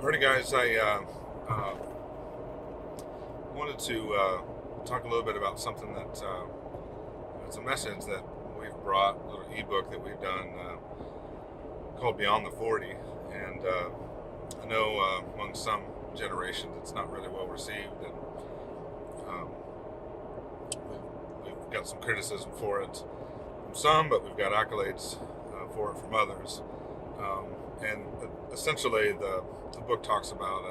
Alrighty, guys. I wanted to talk a little bit about something that it's a message that we've brought, a little ebook that we've done called Beyond the 40. And I know among some generations it's not really well received, and um, we've got some criticism for it from some, but we've got accolades for it from others. And essentially, the book talks about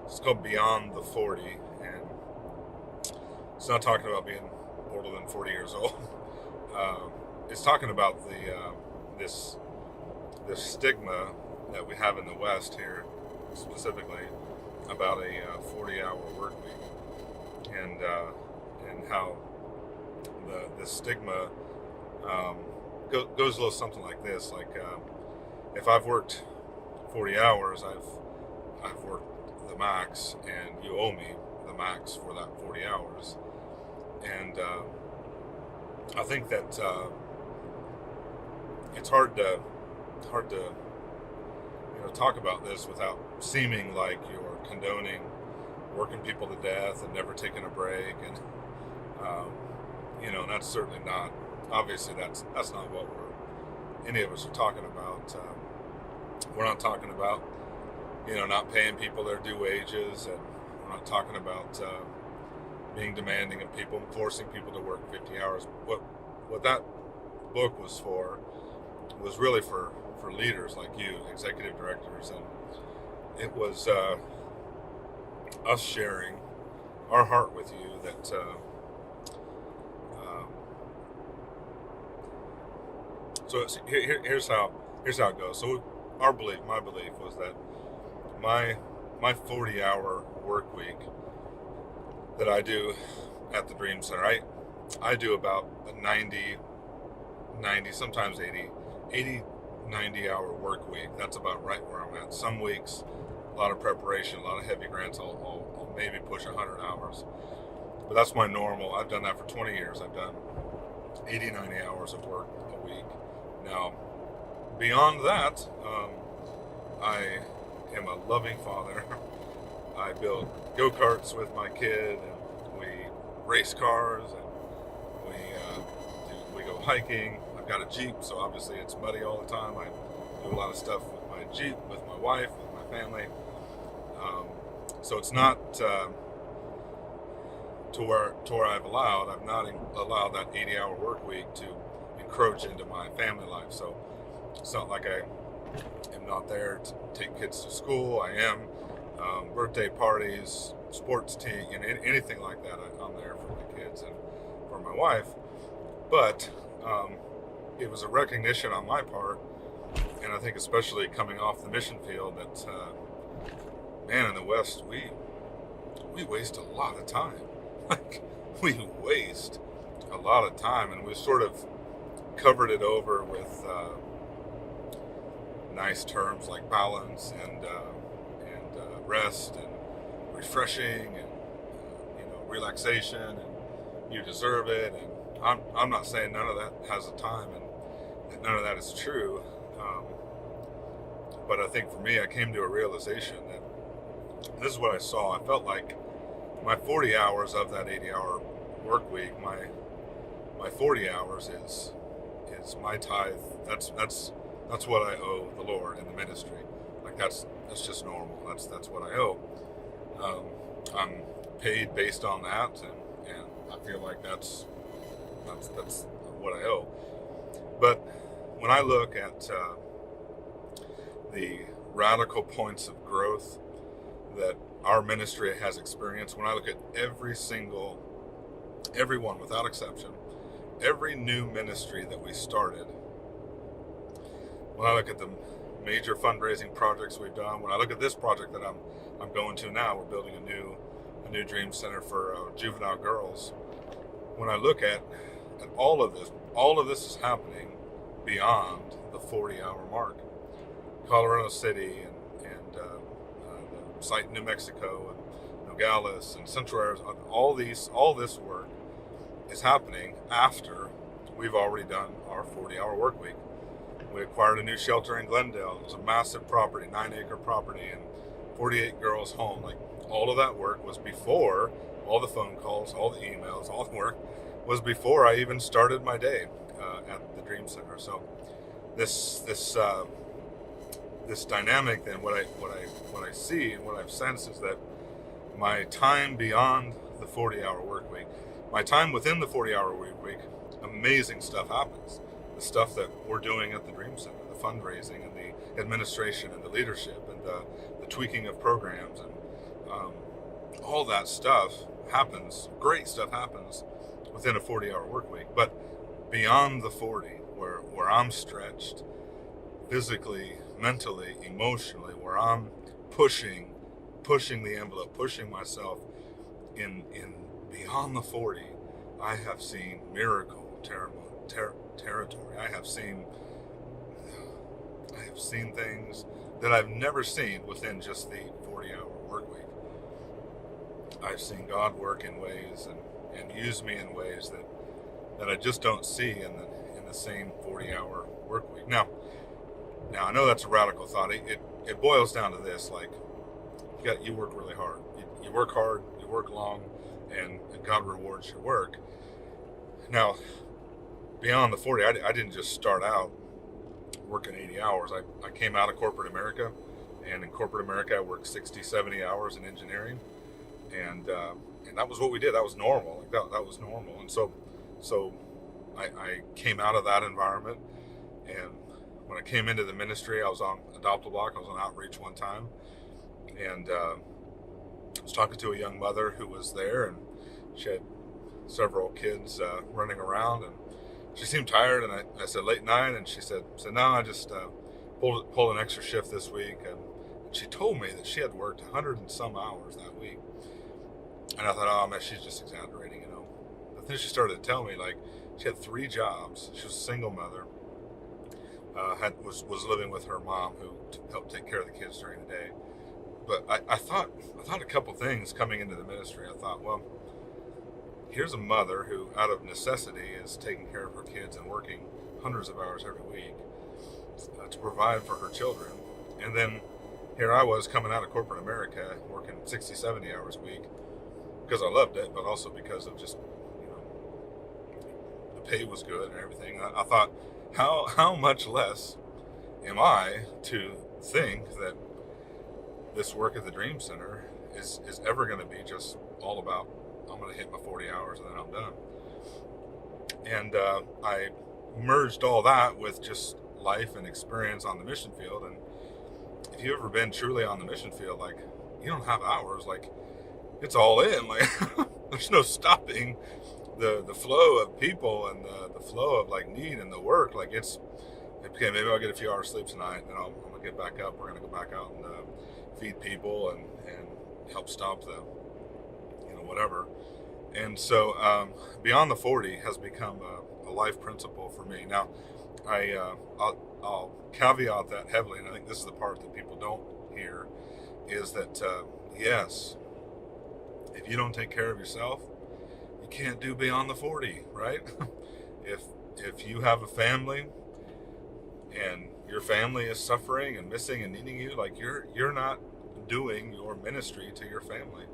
it's called Beyond the 40, and it's not talking about being older than 40 years old. It's talking about this stigma that we have in the West here, specifically about a 40-hour work week, and how the stigma goes a little something like this, like. If I've worked 40 hours, I've worked the max, and you owe me the max for that 40 hours. And I think that it's hard to talk about this without seeming like you're condoning working people to death and never taking a break, and and that's certainly not. Obviously, that's not what any of us are talking about. We're not talking about, not paying people their due wages, and we're not talking about being demanding of people and forcing people to work 50 hours. What that book was for was really for leaders like you, executive directors, and it was us sharing our heart with you that so here's how it goes. So my belief was that my 40-hour work week that I do at the Dream Center, I do about a 90, sometimes 80, 90-hour work week. That's about right where I'm at. Some weeks, a lot of preparation, a lot of heavy grants, I'll maybe push 100 hours. But that's my normal. I've done that for 20 years. I've done 80, 90 hours of work a week. Now, beyond that, I am a loving father. I build go-karts with my kid, and we race cars, and we go hiking. I've got a Jeep, so obviously it's muddy all the time. I do a lot of stuff with my Jeep, with my wife, with my family. So it's not to where I've not allowed that 80-hour work week to encroach into my family life. So it's not like I am not there to take kids to school. I am. Birthday parties, sports team, anything like that, I'm there for my kids and for my wife. But it was a recognition on my part, and I think especially coming off the mission field, that in the West we waste a lot of time. Like, we waste a lot of time, and we sort of covered it over with nice terms like balance and rest and refreshing and relaxation, and you deserve it. And I'm not saying none of that has a time and that none of that is true, but I think for me, I came to a realization that this is what I saw. I felt like my 40 hours of that 80-hour work week, my 40 hours is my tithe. That's what I owe the Lord in the ministry. Like, that's just normal. That's what I owe. I'm paid based on that, and I feel like that's what I owe. But when I look at the radical points of growth that our ministry has experienced, when I look at everyone without exception, every new ministry that we started, when I look at the major fundraising projects we've done, when I look at this project that I'm going to now, we're building a new dream center for juvenile girls. When I look at all of this is happening beyond the 40-hour mark. Colorado City and the site in New Mexico and Nogales and Central Arizona, all this work is happening after we've already done our 40-hour work week. We acquired a new shelter in Glendale. It was a massive property, 9-acre property, and 48 girls home. Like, all of that work was before all the phone calls, all the emails, all the work was before I even started my day at the Dream Center. So this dynamic, then, what I see and what I've sensed is that my time beyond the 40-hour work week, my time within the 40-hour work week, amazing stuff happens. The stuff that we're doing at the Dream Center, the fundraising and the administration and the leadership and the tweaking of programs and all that stuff happens. Great stuff happens within a 40-hour work week. But beyond the 40, where I'm stretched physically, mentally, emotionally, where I'm pushing the envelope, pushing myself in beyond the 40, I have seen miracle territory. I have seen things that I've never seen within just the 40-hour work week. I've seen God work in ways and use me in ways that I just don't see in the same 40-hour work week. Now I know that's a radical thought. It boils down to this: like, you work really hard. You work hard, you work long, and God rewards your work. Now, beyond the 40, I didn't just start out working 80 hours. I came out of corporate America, and in corporate America, I worked 60, 70 hours in engineering, and that was what we did. That was normal. Like that was normal. And so I came out of that environment, and when I came into the ministry, I was on Adopt-A-Block. I was on outreach one time, and I was talking to a young mother who was there, and she had several kids running around, and she seemed tired. And I said, late night, and she said, no, I just pulled an extra shift this week. And she told me that she had worked 100 and some hours that week. And I thought, oh man, she's just exaggerating, But then she started to tell me, like, she had 3 jobs. She was a single mother. Was living with her mom, who helped take care of the kids during the day. But I thought a couple things coming into the ministry. I thought, well, here's a mother who, out of necessity, is taking care of her kids and working hundreds of hours every week to provide for her children. And then here I was coming out of corporate America, working 60, 70 hours a week because I loved it, but also because of just, the pay was good and everything. I thought, how much less am I to think that this work at the Dream Center is ever going to be just all about, I'm going to hit my 40 hours and then I'm done. And I merged all that with just life and experience on the mission field. And if you've ever been truly on the mission field, like, you don't have hours. Like, it's all in. Like, there's no stopping the flow of people and the flow of, like, need and the work. Like, okay, maybe I'll get a few hours sleep tonight, and then I'm going to get back up. We're going to go back out and feed people and help stop the, whatever. And so beyond the 40 has become a life principle for me. Now, I'll caveat that heavily, and I think this is the part that people don't hear, is that, yes, if you don't take care of yourself, you can't do beyond the 40, right? If you have a family and your family is suffering and missing and needing you, like, you're not doing your ministry to your family,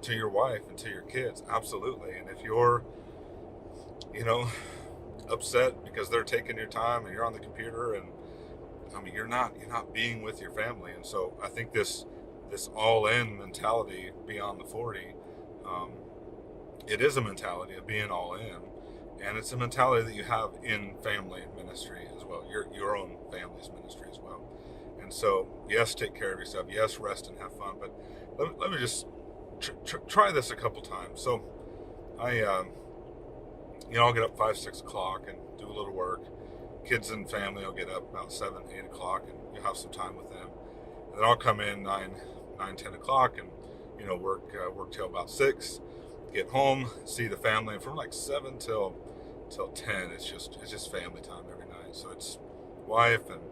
to your wife and to your kids. Absolutely. And if you're, upset because they're taking your time and you're on the computer, and you're not being with your family. And so I think this all-in mentality beyond the 40, it is a mentality of being all in, and it's a mentality that you have in family ministry as well, your own family's ministry as well. And so, yes, take care of yourself. Yes, rest and have fun. But let me just try this a couple times. So I'll get up 5, 6 o'clock and do a little work. Kids and family will get up about 7, 8 o'clock, and you'll have some time with them. And then I'll come in 9, 10 o'clock and, work till about 6, get home, see the family. And from like 7 till 10, it's just family time every night. So it's wife and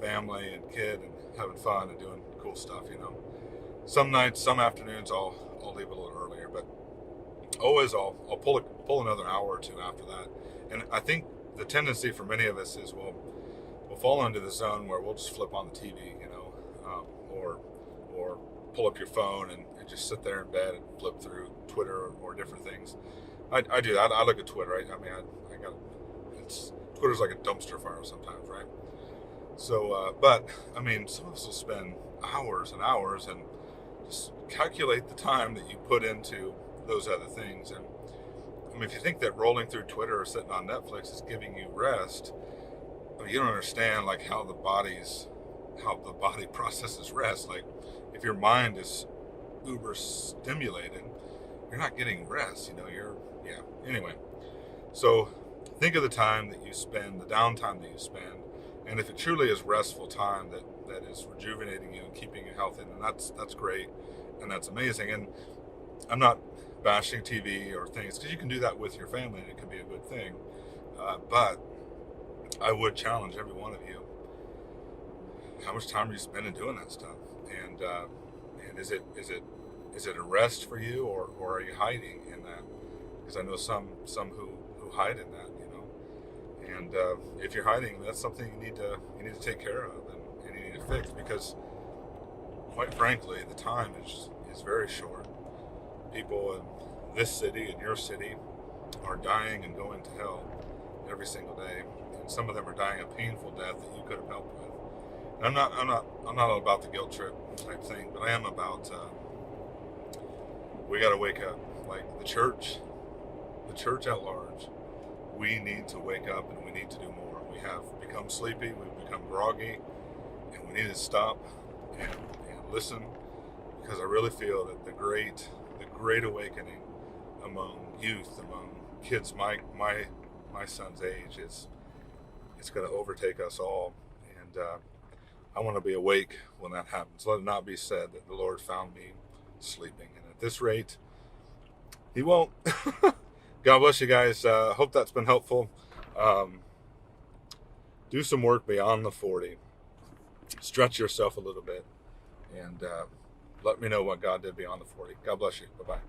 family and kid and having fun and doing cool stuff, Some nights, some afternoons, I'll leave a little earlier, but always I'll pull another hour or two after that. And I think the tendency for many of us is we'll fall into the zone where we'll just flip on the TV, pull up your phone and just sit there in bed and flip through Twitter or different things. I do that. I look at Twitter, right? I mean, I got Twitter's like a dumpster fire sometimes, right? So, but I mean, some of us will spend hours and hours and just calculate the time that you put into those other things. And I mean, if you think that rolling through Twitter or sitting on Netflix is giving you rest, I mean, you don't understand like how the body processes rest. Like, if your mind is uber stimulated, you're not getting rest. Anyway, so think of the time that you spend, the downtime that you spend, and if it truly is restful time that is rejuvenating you and keeping you healthy, then that's great and that's amazing. And I'm not bashing TV or things, because you can do that with your family and it can be a good thing. But I would challenge every one of you: how much time are you spending doing that stuff? And is it a rest for you, or are you hiding in that? Because I know some who hide in that, And if you're hiding, that's something you need to take care of and you need to fix, because quite frankly, the time is very short. People in this city, in your city, are dying and going to hell every single day, and some of them are dying a painful death that you could have helped with. And I'm not about the guilt trip type thing, but I am about we got to wake up, like the church at large. We need to wake up and we need to do more. We have become sleepy, we've become groggy, and we need to stop and listen, because I really feel that the great awakening among youth, among kids my son's age, it's going to overtake us all. And I want to be awake when that happens. Let it not be said that the Lord found me sleeping. And at this rate, He won't. God bless you guys. Hope that's been helpful. Do some work beyond the 40. Stretch yourself a little bit. And let me know what God did beyond the 40. God bless you. Bye-bye.